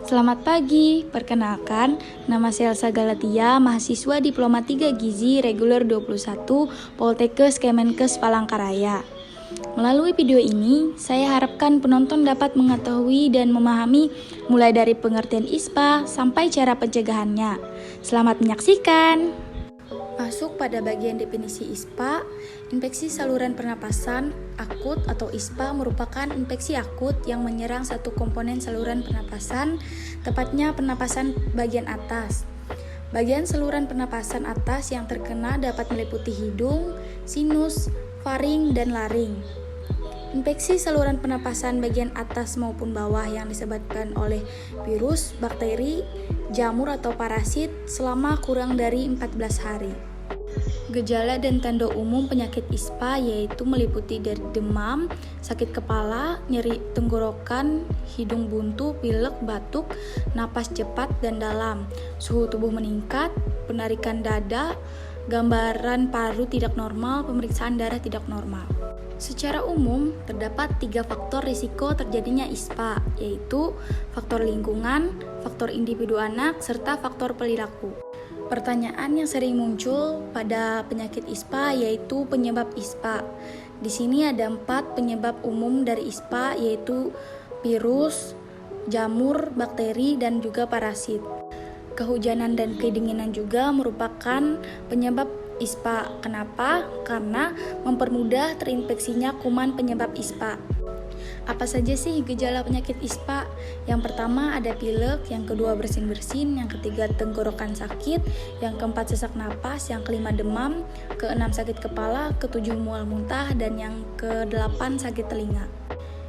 Selamat pagi, perkenalkan, nama saya Elsa Galatia, mahasiswa Diploma 3 Gizi Reguler 21 Poltekkes Kemenkes Palangkaraya. Melalui video ini, saya harapkan penonton dapat mengetahui dan memahami mulai dari pengertian ISPA sampai cara pencegahannya. Selamat menyaksikan! Masuk pada bagian definisi ISPA, infeksi saluran pernapasan akut atau ISPA merupakan infeksi akut yang menyerang satu komponen saluran pernapasan, tepatnya pernapasan bagian atas. Bagian saluran pernapasan atas yang terkena dapat meliputi hidung, sinus, faring, dan laring. Infeksi saluran pernapasan bagian atas maupun bawah yang disebabkan oleh virus, bakteri, jamur atau parasit selama kurang dari 14 hari. Gejala dan tanda umum penyakit ISPA yaitu meliputi dari demam, sakit kepala, nyeri tenggorokan, hidung buntu, pilek, batuk, napas cepat dan dalam, suhu tubuh meningkat, penarikan dada, gambaran paru tidak normal, pemeriksaan darah tidak normal. Secara umum, terdapat 3 faktor risiko terjadinya ISPA, yaitu faktor lingkungan, faktor individu anak, serta faktor perilaku. Pertanyaan yang sering muncul pada penyakit ISPA yaitu penyebab ISPA. Di sini ada 4 penyebab umum dari ISPA yaitu virus, jamur, bakteri, dan juga parasit. Kehujanan dan kedinginan juga merupakan penyebab ISPA. Kenapa? Karena mempermudah terinfeksinya kuman penyebab ISPA. Apa saja sih gejala penyakit ISPA? Yang pertama ada pilek, yang kedua bersin-bersin, yang ketiga tenggorokan sakit, yang keempat sesak napas, yang kelima demam, keenam sakit kepala, ketujuh mual muntah, dan yang kedelapan sakit telinga.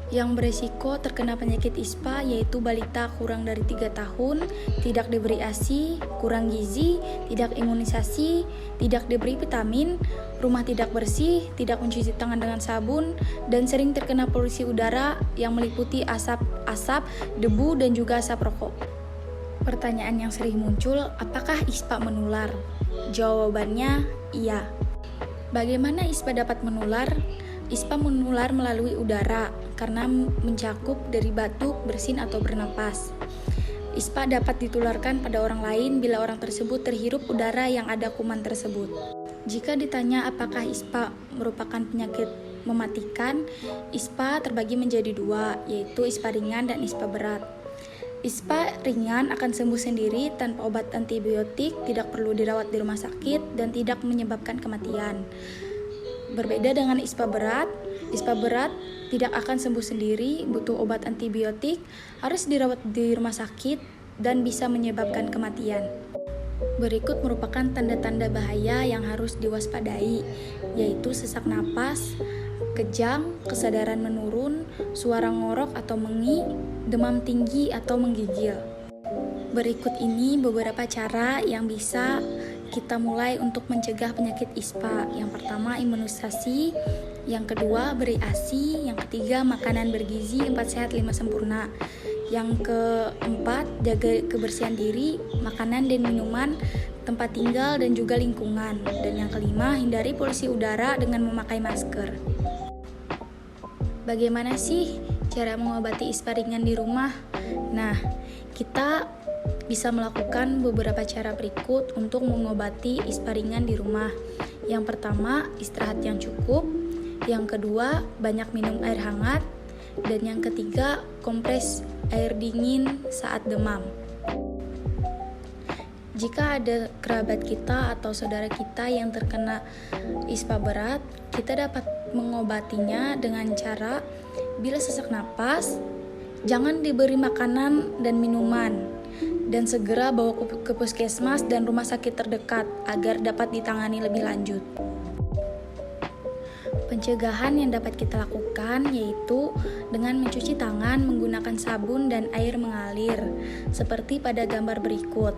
Yang beresiko terkena penyakit ISPA yaitu balita kurang dari 3 tahun, tidak diberi ASI, kurang gizi, tidak imunisasi, tidak diberi vitamin, rumah tidak bersih, tidak mencuci tangan dengan sabun, dan sering terkena polusi udara yang meliputi asap, debu, dan juga asap rokok. Pertanyaan yang sering muncul, apakah ISPA menular? Jawabannya iya. Bagaimana ISPA dapat menular? ISPA menular melalui udara karena mencakup dari batuk, bersin, atau bernapas. ISPA dapat ditularkan pada orang lain bila orang tersebut terhirup udara yang ada kuman tersebut. Jika ditanya apakah ISPA merupakan penyakit mematikan, ISPA terbagi menjadi 2, yaitu ISPA ringan dan ISPA berat. ISPA ringan akan sembuh sendiri tanpa obat antibiotik, tidak perlu dirawat di rumah sakit, dan tidak menyebabkan kematian. Berbeda dengan ISPA berat tidak akan sembuh sendiri, butuh obat antibiotik, harus dirawat di rumah sakit, dan bisa menyebabkan kematian. Berikut merupakan tanda-tanda bahaya yang harus diwaspadai, yaitu sesak napas, kejang, kesadaran menurun, suara ngorok atau mengi, demam tinggi atau menggigil. Berikut ini beberapa cara yang bisa kita mulai untuk mencegah penyakit ISPA. Yang pertama, imunisasi. Yang kedua, beri ASI. Yang ketiga, makanan bergizi 4 sehat 5 sempurna. Yang keempat, jaga kebersihan diri, makanan dan minuman, tempat tinggal, dan juga lingkungan. Dan yang kelima, hindari polusi udara dengan memakai masker. Bagaimana sih cara mengobati ISPA ringan di rumah? Nah, kita bisa melakukan beberapa cara berikut untuk mengobati ISPA ringan di rumah. Yang pertama, istirahat yang cukup. Yang kedua, banyak minum air hangat. Dan yang ketiga, kompres air dingin saat demam. Jika ada kerabat kita atau saudara kita yang terkena ISPA berat, kita dapat mengobatinya dengan cara bila sesak napas, jangan diberi makanan dan minuman, dan segera bawa ke puskesmas dan rumah sakit terdekat agar dapat ditangani lebih lanjut. Pencegahan yang dapat kita lakukan yaitu dengan mencuci tangan menggunakan sabun dan air mengalir, seperti pada gambar berikut.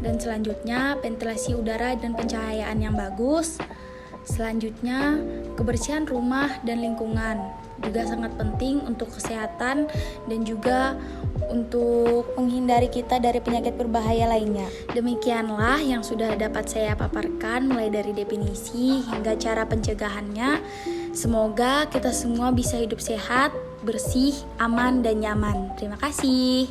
Dan selanjutnya, ventilasi udara dan pencahayaan yang bagus. Selanjutnya, kebersihan rumah dan lingkungan juga sangat penting untuk kesehatan dan juga untuk menghindari kita dari penyakit berbahaya lainnya. Demikianlah yang sudah dapat saya paparkan mulai dari definisi hingga cara pencegahannya. Semoga kita semua bisa hidup sehat, bersih, aman, dan nyaman. Terima kasih.